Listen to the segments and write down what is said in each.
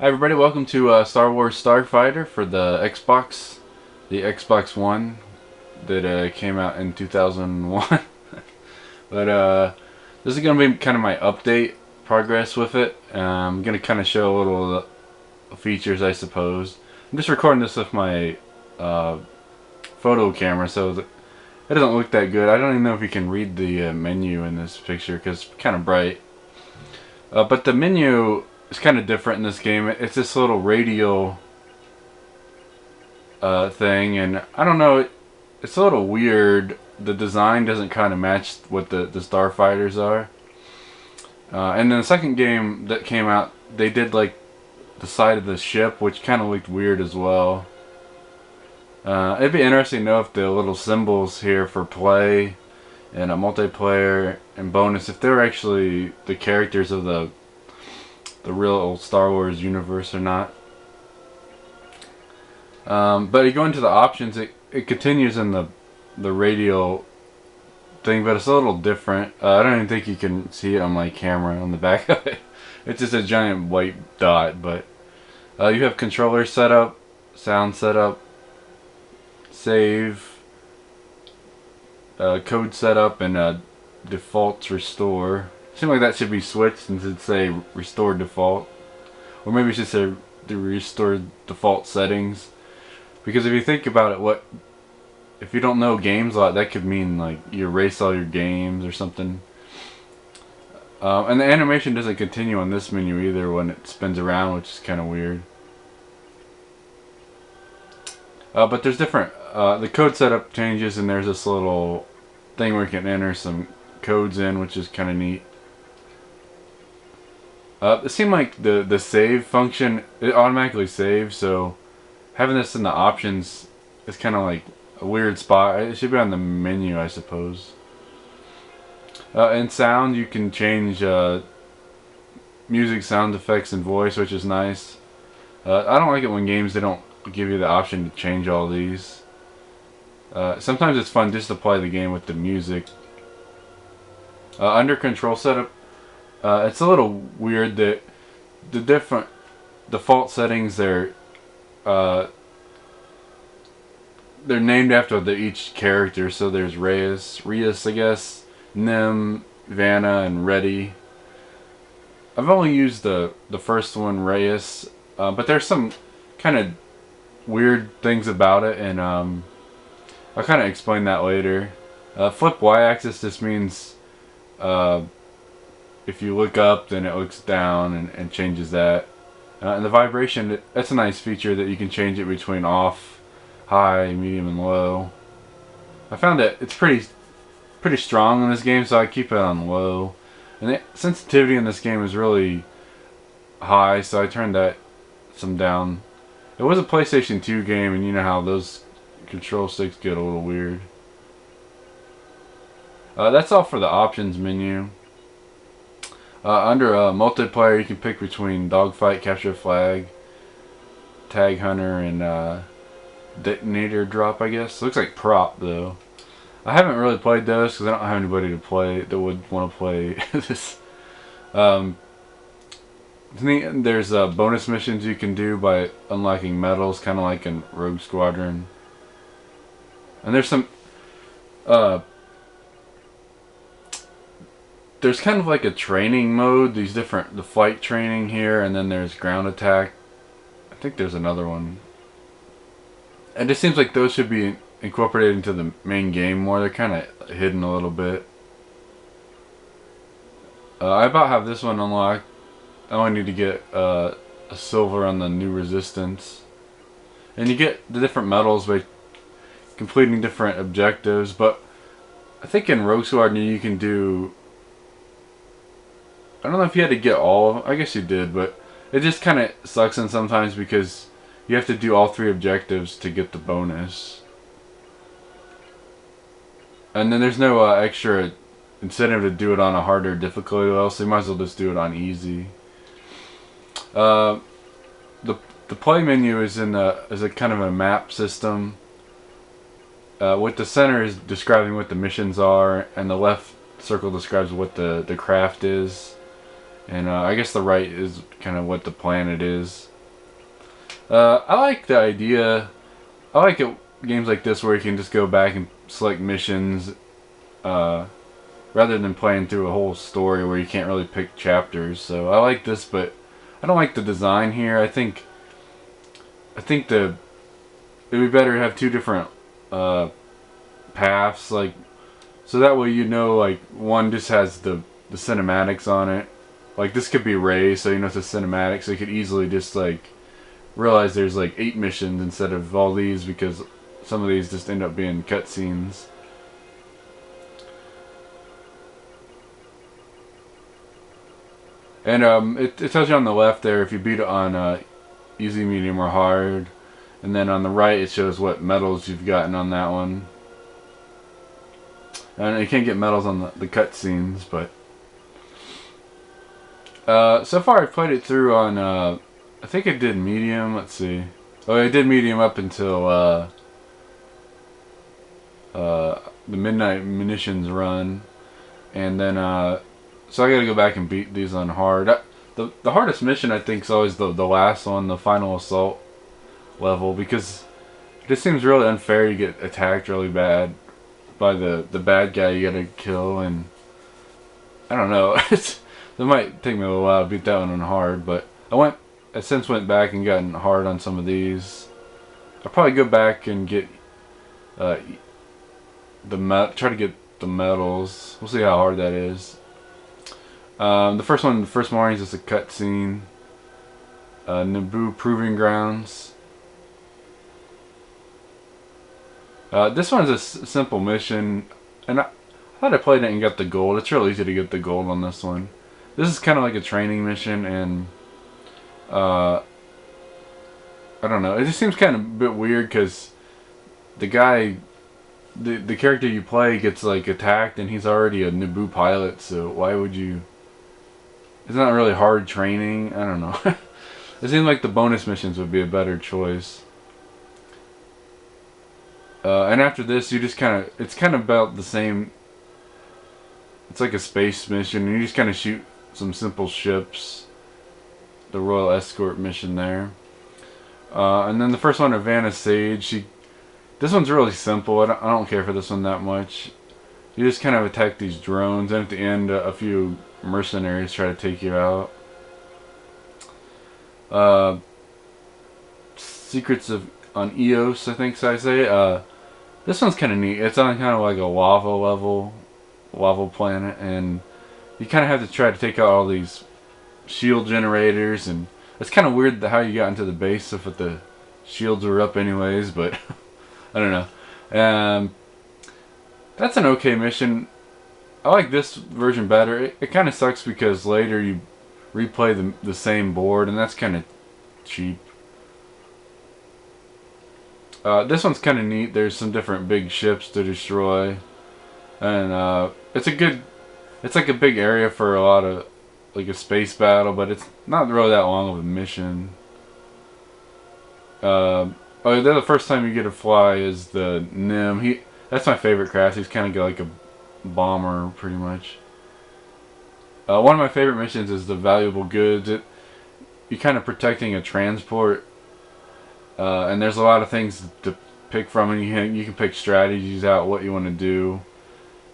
Hi everybody, welcome to Star Wars Starfighter for the Xbox One that came out in 2001. But this is going to be kind of my update progress with it. I'm going to kind of show a little of the features, I suppose. I'm just recording this with my photo camera, so it doesn't look that good. I don't even know if you can read the menu in this picture because it's kind of bright. But the menu is kind of different in this game. It's this little radial thing, and I don't know, it's a little weird. The design doesn't kind of match what the Starfighters are. And then the second game that came out, they did like the side of the ship, which kind of looked weird as well. It'd be interesting to know if the little symbols here for play and a multiplayer and bonus, if they're actually the characters of the real Star Wars universe or not. But you go into the options, it continues in the radial thing, but it's a little different. I don't even think you can see it on my camera on the back of it. It's just a giant white dot. But you have controller setup, sound setup, save, code setup, and defaults restore. Seems like that should be switched since it say restore default, or maybe it should say the restore default settings. Because if you think about it, if you don't know games a lot, that could mean like you erase all your games or something. And the animation doesn't continue on this menu either when it spins around, which is kind of weird. But there's different. The code setup changes, and there's this little thing where you can enter some codes in, which is kind of neat. It seemed like the save function, it automatically saves, so having this in the options is kind of like a weird spot. It should be on the menu, I suppose. In sound, you can change music, sound effects, and voice, which is nice. I don't like it when games, they don't give you the option to change all these. Sometimes it's fun just to play the game with the music. Under control setup, it's a little weird that the different default settings they're named after each character. So there's Rias, I guess, Nim, Vanna, and Reddy. I've only used the first one, Reyes, but there's some kind of weird things about it, and I'll kind of explain that later. Flip Y-axis just means if you look up, then it looks down and changes that. And the vibration, that's a nice feature that you can change it between off, high, medium, and low. I found that it's pretty strong in this game, so I keep it on low. And the sensitivity in this game is really high, so I turned that some down. It was a PlayStation 2 game, and you know how those control sticks get a little weird. That's all for the options menu. Under multiplayer, you can pick between dogfight, capture flag, tag hunter, and detonator drop, I guess. Looks like prop, though. I haven't really played those because I don't have anybody to play that would want to play this. There's bonus missions you can do by unlocking medals, kind of like in Rogue Squadron. And there's some there's kind of like a training mode. The flight training here, and then there's ground attack. I think there's another one. And it seems like those should be incorporated into the main game more. They're kind of hidden a little bit. I about have this one unlocked. I only need to get a silver on the new resistance. And you get the different medals by completing different objectives. But I think in Rogue Squadron you can do... I don't know if you had to get all. I guess you did, but it just kind of sucks in sometimes because you have to do all 3 objectives to get the bonus. And then there's no extra incentive to do it on a harder difficulty level, so you might as well just do it on easy. The play menu is is a kind of a map system. With the center is describing what the missions are, and the left circle describes what the craft is. And I guess the right is kind of what the planet is. I like the idea. I like games like this where you can just go back and select missions, uh, rather than playing through a whole story where you can't really pick chapters. So I like this, but I don't like the design here. I think it'd be better to have two different uh, paths, like, so that way you know, like, one just has the cinematics on it. Like, this could be Ray, so you know it's a cinematic, so you could easily just, like, realize there's, like, 8 missions instead of all these, because some of these just end up being cutscenes. And it tells you on the left there if you beat it on easy, medium, or hard. And then on the right it shows what medals you've gotten on that one. And you can't get medals on the cutscenes, but so far I've played it through on I think I did medium. Let's see. Oh, I did medium up until the Midnight Munitions run, and then so I gotta go back and beat these on hard. The hardest mission I think is always the last one, the final assault level, because it just seems really unfair. You get attacked really bad by the bad guy you gotta kill, and I don't know. It might take me a little while to beat that one on hard, but I since went back and gotten hard on some of these. I'll probably go back and get try to get the medals. We'll see how hard that is. The first one, the first morning, is just a cutscene. Naboo Proving Grounds. This one's a simple mission, and I thought I played it and got the gold. It's real easy to get the gold on this one. This is kind of like a training mission, and I don't know. It just seems kind of a bit weird because the guy, the character you play gets like attacked, and he's already a Naboo pilot. So why would you? It's not really hard training. I don't know. It seems like the bonus missions would be a better choice. And after this, you just kind of, it's kind of about the same. It's like a space mission, and you just kind of shoot some simple ships. The Royal Escort mission there. And then the first one, Havana Sage. This one's really simple. I don't care for this one that much. You just kind of attack these drones, and at the end, a few mercenaries try to take you out. Secrets on Eos, I think so I say. This one's kind of neat. It's on kind of like a lava planet, and you kind of have to try to take out all these shield generators, and it's kind of weird how you got into the base if the shields were up anyways, but I don't know. That's an okay mission. I like this version better. It kind of sucks because later you replay the same board, and that's kind of cheap. This one's kind of neat. There's some different big ships to destroy, and it's like a big area for a lot of, like, a space battle, but it's not really that long of a mission. Oh, the first time you get to fly is the Nim. That's my favorite craft. He's kind of like a bomber, pretty much. One of my favorite missions is the valuable goods. You're kind of protecting a transport, and there's a lot of things to pick from, and you can pick strategies out, what you want to do.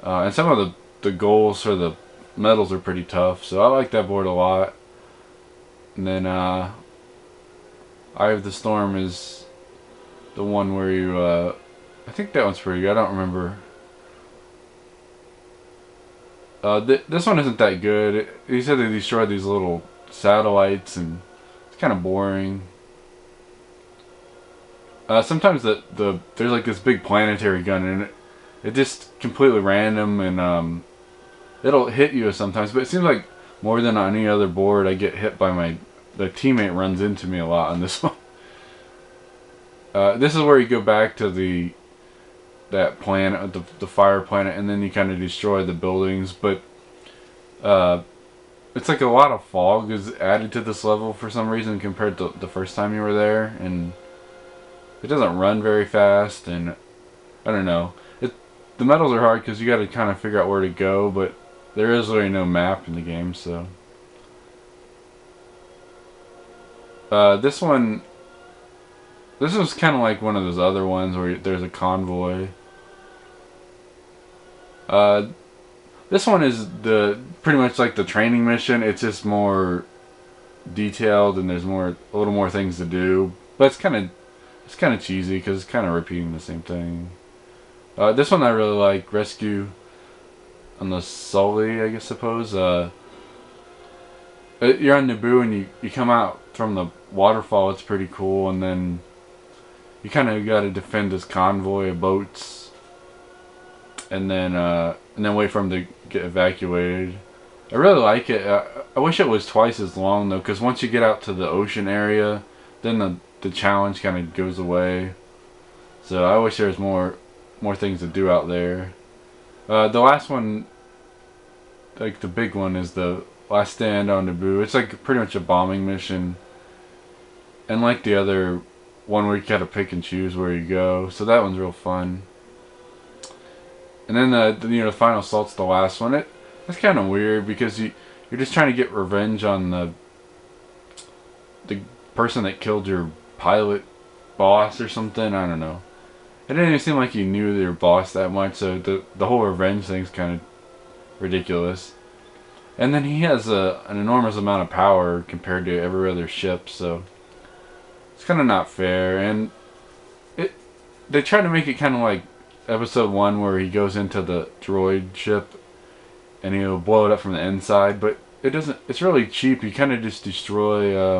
And some of the goals for the medals are pretty tough, so I like that board a lot. And then Eye of the Storm is the one where you I think that one's pretty good. I don't remember. This one isn't that good. He said they destroyed these little satellites, and it's kind of boring. Sometimes there's like this big planetary gun, and it just completely random, and it'll hit you sometimes. But it seems like more than on any other board, I get hit by the teammate runs into me a lot on this one. This is where you go back to that planet, the fire planet, and then you kind of destroy the buildings. But it's like a lot of fog is added to this level for some reason compared to the first time you were there, and it doesn't run very fast, and I don't know. The medals are hard because you got to kind of figure out where to go, but there is really no map in the game, so This one, this was kind of like one of those other ones where there's a convoy. Uh, this one is the pretty much like the training mission. It's just more detailed and there's a little more things to do. But it's kind of cheesy because it's kind of repeating the same thing. This one I really like, Rescue on the Sully, I guess suppose. You're on Naboo and you come out from the waterfall. It's pretty cool, and then you kind of got to defend this convoy of boats, and then wait for them to get evacuated. I really like it. I wish it was twice as long though, because once you get out to the ocean area, then the challenge kind of goes away. So I wish there was more things to do out there. The last one, like the big one, is the Last Stand on Naboo. It's like pretty much a bombing mission, and like the other one where you gotta pick and choose where you go. So that one's real fun. And then the final assault's the last one. It's kind of weird because you're just trying to get revenge on the person that killed your pilot boss or something. I don't know. It didn't even seem like you knew your boss that much, so the whole revenge thing's kind of ridiculous. And then he has an enormous amount of power compared to every other ship, so it's kind of not fair. And they try to make it kind of like episode 1 where he goes into the droid ship and he'll blow it up from the inside, but it doesn't. It's really cheap. You kind of just destroy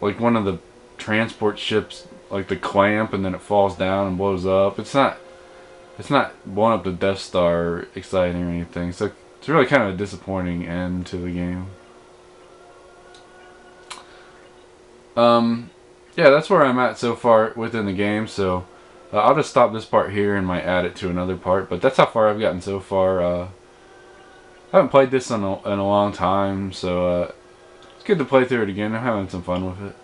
like one of the transport ships, like the clamp, and then it falls down and blows up. It's not blowing up the Death Star exciting or anything. So it's really kind of a disappointing end to the game. Yeah, that's where I'm at so far within the game. So I'll just stop this part here and might add it to another part. But that's how far I've gotten so far. I haven't played this in a long time, so it's good to play through it again. I'm having some fun with it.